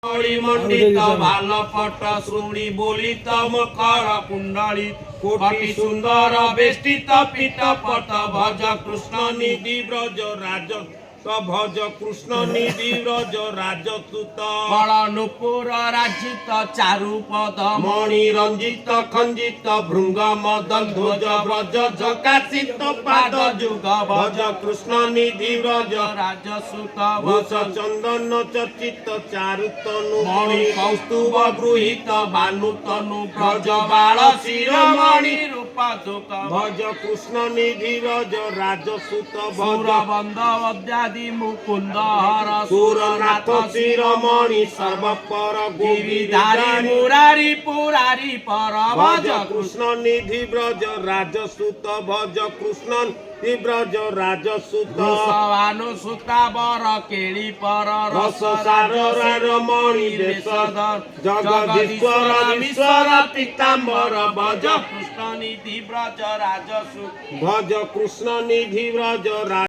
मंडित भालपट श्रोणी बोलित मकर कुंडली कोटि सुंदर बेष्टित पीठ पट भज कृष्ण निधि ब्रज राज भज कृष्ण निधि ब्रज राजसुत कलनुपुर राजित चारुपद मणि रंजित खंजित भृंग मदन ध्वज ब्रज झकासित पाद जुग भज कृष्ण निधि ब्रज राजसुत भज चंदन चर्चित चारुतनु मणि कौस्तुभ गृहीत भानुतनु ब्रज बाल शिरोमणि रूप दुख भज कृष्ण निधि ब्रज राजसुत भज बंद मुकुंद हर सुरनाथ शिरोमणि सर्वपर गिरिधारी मुरारी पुरारी पर भज कृष्ण निधि ब्रज राजसुत भज कृष्ण ब्रज राजसुत अनुसुता बर केली पर रस सार मणि देशधर जगदीश्वर ईश्वर पीताम्बर भज कृष्ण निधि ब्रज राजसुत भज कृष्ण निधि ब्रज